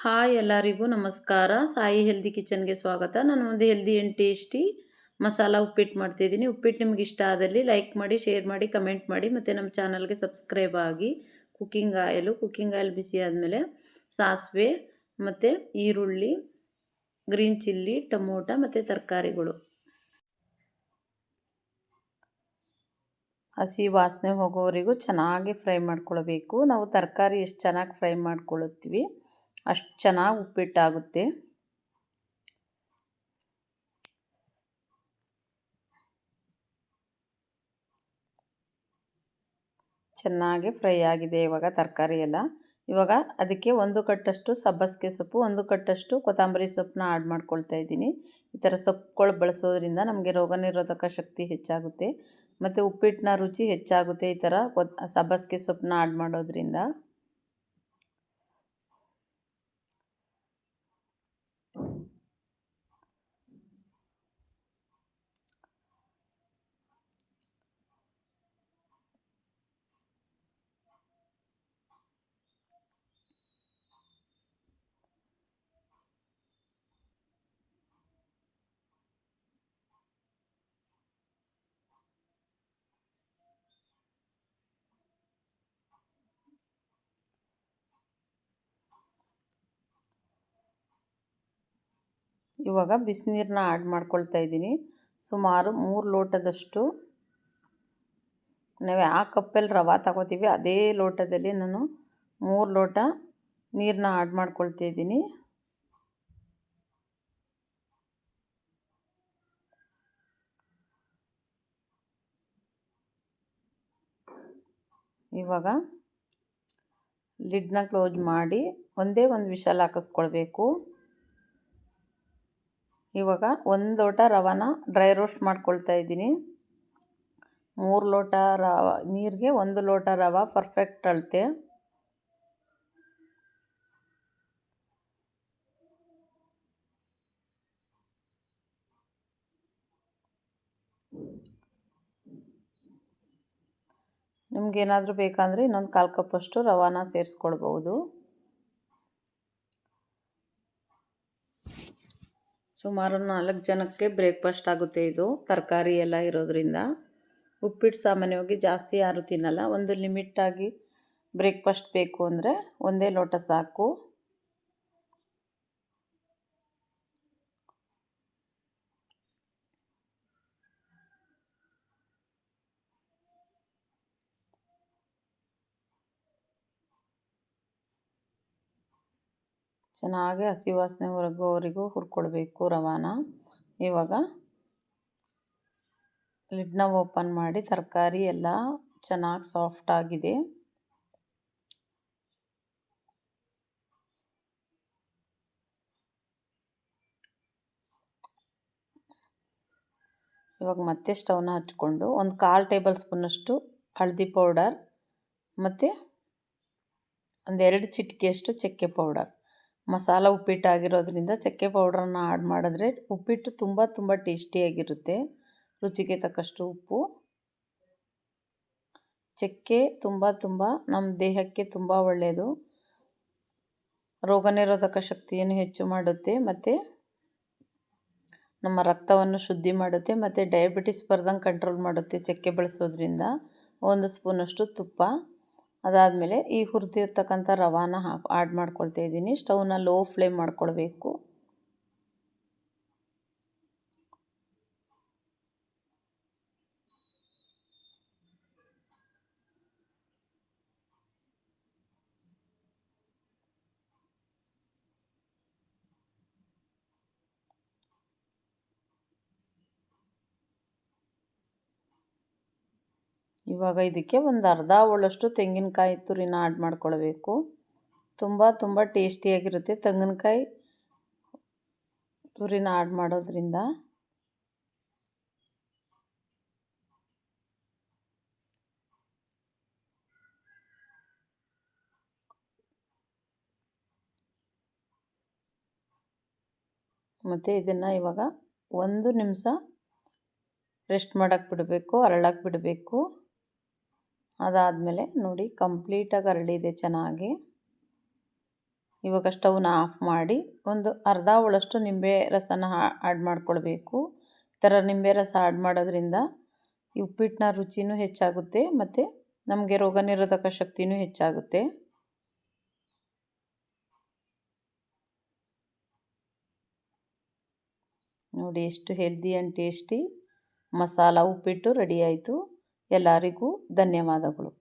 Hi ಎಲ್ಲರಿಗೂ ನಮಸ್ಕಾರ. Sai healthy ಕಿಚನ್ಗೆ ಸ್ವಾಗತ. ನಾನು ಒಂದು ಹೆಲ್ದಿ ಆ್ಯಂಡ್ ಟೇಸ್ಟಿ ಮಸಾಲ ಉಪ್ಪಿಟ್ಟು ಮಾಡ್ತಿದ್ದೀನಿ. ಉಪ್ಪಿಟ್ಟು ನಿಮ್ಗೆ ಇಷ್ಟ ಆದಲ್ಲಿ ಲೈಕ್ ಮಾಡಿ, ಶೇರ್ ಮಾಡಿ, ಕಮೆಂಟ್ ಮಾಡಿ ಮತ್ತು ನಮ್ಮ ಚಾನಲ್ಗೆ ಸಬ್ಸ್ಕ್ರೈಬ್ ಆಗಿ. ಕುಕ್ಕಿಂಗ್ ಆಯಿಲ್ ಬಿಸಿ ಆದಮೇಲೆ ಸಾಸಿವೆ ಮತ್ತು ಈರುಳ್ಳಿ, ಗ್ರೀನ್ ಚಿಲ್ಲಿ, ಟೊಮೊಟೊ ಮತ್ತು ತರಕಾರಿಗಳು ಹಸಿ ವಾಸನೆ ಹೋಗೋವರೆಗೂ ಚೆನ್ನಾಗಿ ಫ್ರೈ ಮಾಡ್ಕೊಳ್ಬೇಕು. ನಾವು ತರಕಾರಿ ಎಷ್ಟು ಚೆನ್ನಾಗಿ ಫ್ರೈ ಮಾಡ್ಕೊಳ್ಳುತ್ತೀವಿ ಅಷ್ಟು ಚೆನ್ನಾಗಿ ಉಪ್ಪಿಟ್ಟಾಗುತ್ತೆ. ಚೆನ್ನಾಗಿ ಫ್ರೈ ಆಗಿದೆ ಇವಾಗ ತರಕಾರಿ ಎಲ್ಲ. ಇವಾಗ ಅದಕ್ಕೆ 1 ಕಟ್ಟಷ್ಟು ಸಬ್ಬಸಿಗೆ ಸೊಪ್ಪು, 1 ಕಟ್ಟಷ್ಟು ಕೊತ್ತಂಬರಿ ಸೊಪ್ಪನ್ನ ಆ್ಯಡ್ ಮಾಡ್ಕೊಳ್ತಾ ಇದ್ದೀನಿ. ಈ ಥರ ಸೊಪ್ಪುಗಳು ಬಳಸೋದ್ರಿಂದ ನಮಗೆ ರೋಗ ನಿರೋಧಕ ಶಕ್ತಿ ಹೆಚ್ಚಾಗುತ್ತೆ ಮತ್ತು ಉಪ್ಪಿಟ್ಟಿನ ರುಚಿ ಹೆಚ್ಚಾಗುತ್ತೆ ಈ ಥರ ಸಬ್ಬಸಿಗೆ ಸೊಪ್ಪನ್ನ ಆ್ಯಡ್ ಮಾಡೋದ್ರಿಂದ. ಇವಾಗ ಬಿಸಿನೀರನ್ನ ಆ್ಯಡ್ ಮಾಡ್ಕೊಳ್ತಾ ಇದ್ದೀನಿ. ಸುಮಾರು 3 ಲೋಟದಷ್ಟು. ನಾವು ಯಾವ ಕಪ್ಪಲ್ಲಿ ರವೆ ತಗೋತೀವಿ ಅದೇ ಲೋಟದಲ್ಲಿ ನಾನು 3 ಲೋಟ ನೀರನ್ನ ಆ್ಯಡ್ ಮಾಡ್ಕೊಳ್ತಾ ಇದ್ದೀನಿ. ಇವಾಗ ಲಿಡ್ನ ಕ್ಲೋಸ್ ಮಾಡಿ ಒಂದೇ ಒಂದು ವಿಷಲ್ ಹಾಕಿಸ್ಕೊಳ್ಬೇಕು. ಇವಾಗ 1 ಲೋಟ ರವಾನ ಡ್ರೈ ರೋಸ್ಟ್ ಮಾಡ್ಕೊಳ್ತಾ ಇದ್ದೀನಿ. 3 ಲೋಟ ನೀರಿಗೆ 1 ಲೋಟ ರವೆ ಪರ್ಫೆಕ್ಟ್ ಅಳತೆ. ನಿಮಗೇನಾದರೂ ಬೇಕಂದರೆ ಇನ್ನೊಂದು 1/4 ಕಪ್ಪಷ್ಟು ರವಾನ ಸೇರಿಸ್ಕೊಳ್ಬೋದು. ಸುಮಾರು 4 ಜನಕ್ಕೆ ಬ್ರೇಕ್ಫಾಸ್ಟ್ ಆಗುತ್ತೆ ಇದು, ತರಕಾರಿ ಎಲ್ಲ ಇರೋದ್ರಿಂದ. ಉಪ್ಪಿಟ್ಟು ಸಾಮಾನ್ಯವಾಗಿ ಜಾಸ್ತಿ ಯಾರೂ ತಿನ್ನಲ್ಲ. ಒಂದು ಲಿಮಿಟಾಗಿ ಬ್ರೇಕ್ಫಾಸ್ಟ್ ಬೇಕು ಅಂದರೆ 1 ಲೋಟ ಸಾಕು. ಚೆನ್ನಾಗಿ ಹಸಿ ವಾಸನೆ ಹೊರಗೋವರೆಗೂ ಹುರ್ಕೊಳ್ಬೇಕು ರವಾನ. ಇವಾಗ ಲಿಡ್ನ ಓಪನ್ ಮಾಡಿ ತರಕಾರಿ ಎಲ್ಲ ಚೆನ್ನಾಗಿ ಸಾಫ್ಟ್ ಆಗಿದೆ. ಇವಾಗ ಮತ್ತೆ ಸ್ಟವ್ನ ಹಚ್ಕೊಂಡು 1/4 ಟೇಬಲ್ ಸ್ಪೂನಷ್ಟು ಹಳದಿ ಪೌಡರ್ ಮತ್ತು 1-2 ಚಿಟಿಕೆಯಷ್ಟು ಚಕ್ಕೆ ಪೌಡರ್. ಮಸಾಲ ಉಪ್ಪಿಟ್ಟಾಗಿರೋದ್ರಿಂದ ಚಕ್ಕೆ ಪೌಡ್ರನ್ನ ಆ್ಯಡ್ ಮಾಡಿದ್ರೆ ಉಪ್ಪಿಟ್ಟು ತುಂಬ ಟೇಸ್ಟಿಯಾಗಿರುತ್ತೆ. ರುಚಿಗೆ ತಕ್ಕಷ್ಟು ಉಪ್ಪು. ಚಕ್ಕೆ ತುಂಬ ನಮ್ಮ ದೇಹಕ್ಕೆ ತುಂಬ ಒಳ್ಳೆಯದು. ರೋಗ ನಿರೋಧಕ ಶಕ್ತಿಯನ್ನು ಹೆಚ್ಚು ಮಾಡುತ್ತೆ ಮತ್ತು ನಮ್ಮ ರಕ್ತವನ್ನು ಶುದ್ಧಿ ಮಾಡುತ್ತೆ ಮತ್ತು ಡಯಾಬಿಟಿಸ್ ಬರ್ದಂಗೆ ಕಂಟ್ರೋಲ್ ಮಾಡುತ್ತೆ ಚಕ್ಕೆ ಬಳಸೋದ್ರಿಂದ. 1 ಸ್ಪೂನಷ್ಟು ತುಪ್ಪ. ಅದಾದಮೇಲೆ ಈ ಹುರಿದಿರ್ತಕ್ಕಂಥ ರವಾನ ಆ್ಯಡ್ ಮಾಡ್ಕೊಳ್ತಾ ಇದ್ದೀನಿ. ಸ್ಟವ್ನ ಲೋ ಫ್ಲೇಮ್ ಮಾಡ್ಕೊಳ್ಬೇಕು. ಇವಾಗ ಇದಕ್ಕೆ ಒಂದು ಅರ್ಧ ಹೋಳಷ್ಟು ತೆಂಗಿನಕಾಯಿ ತುರಿನ ಆ್ಯಡ್ ಮಾಡ್ಕೊಳ್ಬೇಕು. ತುಂಬ ಟೇಸ್ಟಿಯಾಗಿರುತ್ತೆ ತೆಂಗಿನಕಾಯಿ ತುರಿನ ಆ್ಯಡ್ ಮಾಡೋದ್ರಿಂದ. ಮತ್ತು ಇದನ್ನು ಇವಾಗ 1 ನಿಮಿಷ ರೆಸ್ಟ್ ಮಾಡೋಕ್ಕೆ ಬಿಡಬೇಕು, ಅರಳಕ್ಕೆ ಬಿಡಬೇಕು. ಅದಾದಮೇಲೆ ನೋಡಿ ಕಂಪ್ಲೀಟಾಗಿ ಅರಳಿದೆ ಚೆನ್ನಾಗಿ. ಇವಾಗ ಸ್ಟವ್ನ ಆಫ್ ಮಾಡಿ ಒಂದು ಅರ್ಧ ಹೋಳಷ್ಟು ನಿಂಬೆ ರಸನ ಆ್ಯಡ್ ಮಾಡ್ಕೊಳ್ಬೇಕು. ಈ ಥರ ನಿಂಬೆ ರಸ ಆ್ಯಡ್ ಮಾಡೋದ್ರಿಂದ ಈ ಉಪ್ಪಿಟ್ಟಿನ ರುಚಿನೂ ಹೆಚ್ಚಾಗುತ್ತೆ ಮತ್ತು ನಮಗೆ ರೋಗ ನಿರೋಧಕ ಶಕ್ತಿನೂ ಹೆಚ್ಚಾಗುತ್ತೆ. ನೋಡಿ ಎಷ್ಟು healthy and tasty masala uppittu ready ಆಯಿತು. ಎಲ್ಲರಿಗೂ ಧನ್ಯವಾದಗಳು.